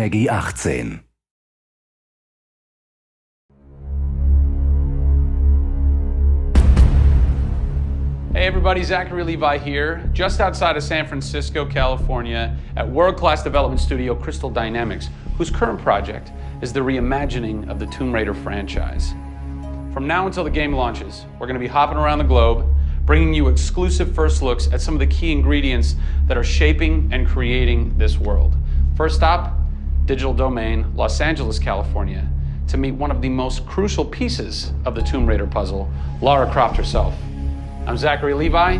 Peggy 18. Hey everybody, Zachary Levi here, just outside of San Francisco, California, at world-class development studio Crystal Dynamics, whose current project is the reimagining of the Tomb Raider franchise. From now until the game launches, we're going to be hopping around the globe, bringing you exclusive first looks at some of the key ingredients that are shaping and creating this world. First stop, Digital Domain, Los Angeles, California, to meet one of the most crucial pieces of the Tomb Raider puzzle, Lara Croft herself. I'm Zachary Levi,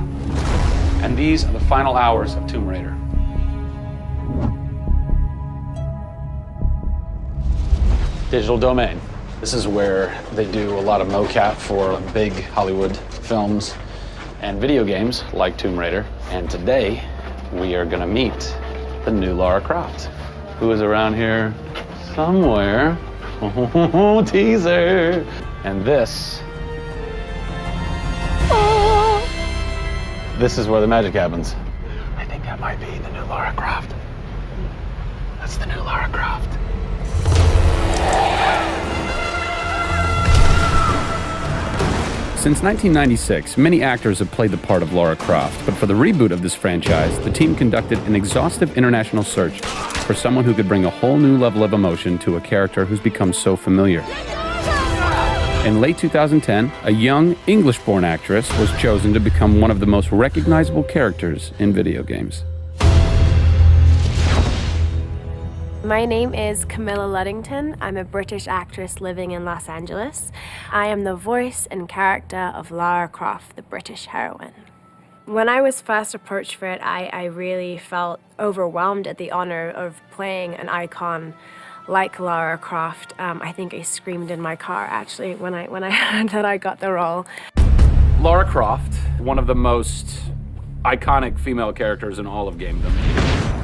and these are the final hours of Tomb Raider. Digital Domain. This is where they do a lot of mocap for big Hollywood films and video games like Tomb Raider. And today, we are gonna meet the new Lara Croft, who is around here somewhere. Teaser! And this is where the magic happens. I think that might be the new Lara Croft. That's the new Lara Croft. Since 1996, many actors have played the part of Lara Croft, but for the reboot of this franchise, the team conducted an exhaustive international search for someone who could bring a whole new level of emotion to a character who's become so familiar. In late 2010, a young English-born actress was chosen to become one of the most recognizable characters in video games. My name is Camilla Luddington. I'm a British actress living in Los Angeles. I am the voice and character of Lara Croft, the British heroine. When I was first approached for it, I really felt overwhelmed at the honor of playing an icon like Lara Croft. I think I screamed in my car, actually, when I heard that I got the role. Lara Croft, one of the most iconic female characters in all of gamedom.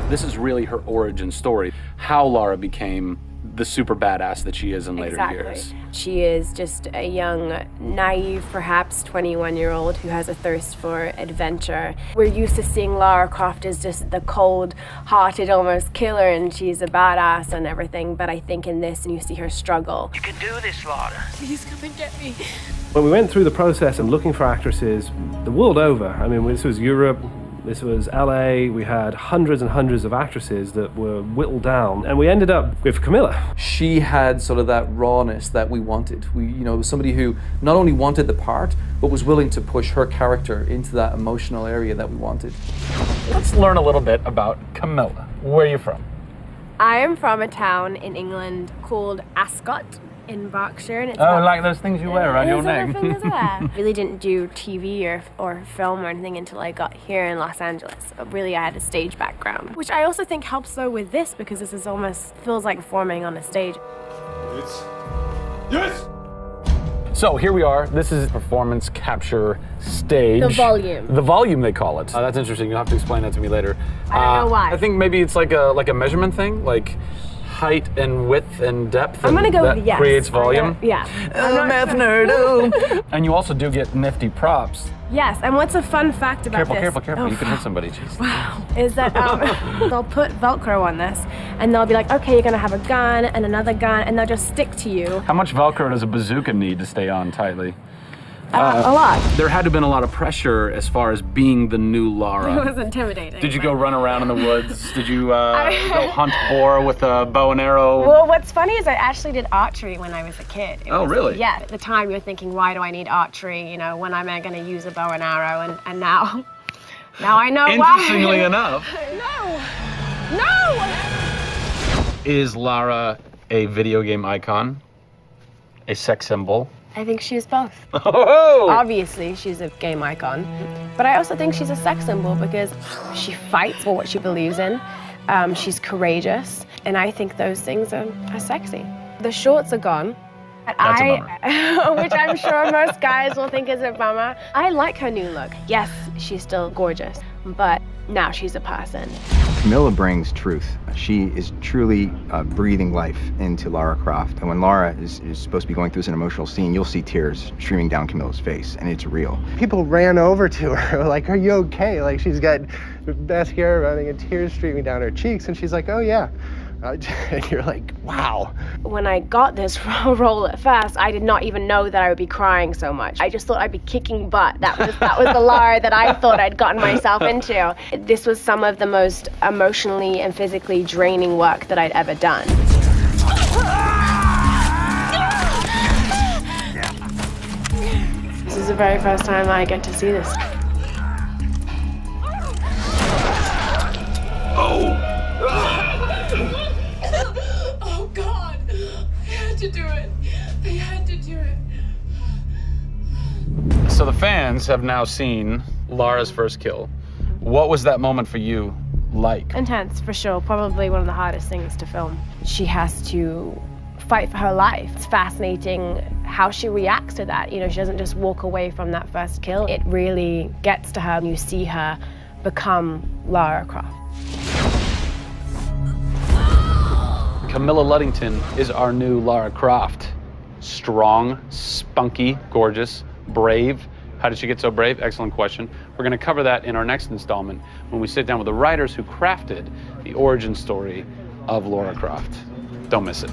This is really her origin story, how Lara became the super badass that she is in later years. She is just a young, naive, perhaps 21-year-old who has a thirst for adventure. We're used to seeing Lara Croft as just the cold-hearted, almost killer, and she's a badass and everything, but I think in this, and you see her struggle. You can do this, Lara. Please come and get me. When we went through the process of looking for actresses the world over, I mean, this was Europe, this was LA, we had hundreds and hundreds of actresses that were whittled down, and we ended up with Camilla. She had sort of that rawness that we wanted. Was somebody who not only wanted the part, but was willing to push her character into that emotional area that we wanted. Let's learn a little bit about Camilla. Where are you from? I am from a town in England called Ascot in Berkshire. And it's like those things you wear around your neck. Really didn't do TV or film or anything until I got here in Los Angeles. Really, I had a stage background, which I also think helps though with this, because this is almost feels like performing on a stage. Yes! So here we are. This is performance capture stage. The volume. The volume, they call it. That's interesting. You'll have to explain that to me later. I don't know why. I think maybe it's like a measurement thing, like height and width and depth. I'm gonna go with yes. Creates volume. Yeah. Math nerd. And you also do get nifty props. Yes, and what's a fun fact about this? Careful. Oh, you can hit somebody. Jeez. Wow. Is that they'll put Velcro on this, and they'll be like, okay, you're gonna have a gun and another gun, and they'll just stick to you. How much Velcro does a bazooka need to stay on tightly? A lot. There had to have been a lot of pressure as far as being the new Lara. It was intimidating. Did you go run around in the woods? Did you go hunt boar with a bow and arrow? Well, what's funny is I actually did archery when I was a kid. Really? Yeah, at the time you're thinking, why do I need archery? When am I gonna use a bow and arrow? And now I know why. Interestingly enough. No! Is Lara a video game icon? A sex symbol? I think she's both. Oh! Obviously, she's a game icon, but I also think she's a sex symbol because she fights for what she believes in. She's courageous, and I think those things are sexy. The shorts are gone. That's a bummer. Which I'm sure most guys will think is a bummer. I like her new look. Yes, she's still gorgeous, but now she's a person. Camilla brings truth. She is truly breathing life into Lara Croft. And when Lara is supposed to be going through an emotional scene, you'll see tears streaming down Camilla's face, and it's real. People ran over to her, like, are you okay? Like, she's got mascara running and tears streaming down her cheeks, and she's like, oh yeah, And you're like, wow. When I got this role at first, I did not even know that I would be crying so much. I just thought I'd be kicking butt. That was the Lara that I thought I'd gotten myself into. This was some of the most emotionally and physically draining work that I'd ever done. This is the very first time I get to see this. Oh God, I had to do it. I had to do it. So the fans have now seen Lara's first kill. What was that moment for you like? Intense, for sure. Probably one of the hardest things to film. She has to fight for her life. It's fascinating how she reacts to that. You know, she doesn't just walk away from that first kill. It really gets to her, and you see her become Lara Croft. Camilla Luddington is our new Lara Croft. Strong, spunky, gorgeous, brave. How did she get so brave? Excellent question. We're going to cover that in our next installment when we sit down with the writers who crafted the origin story of Lara Croft. Don't miss it.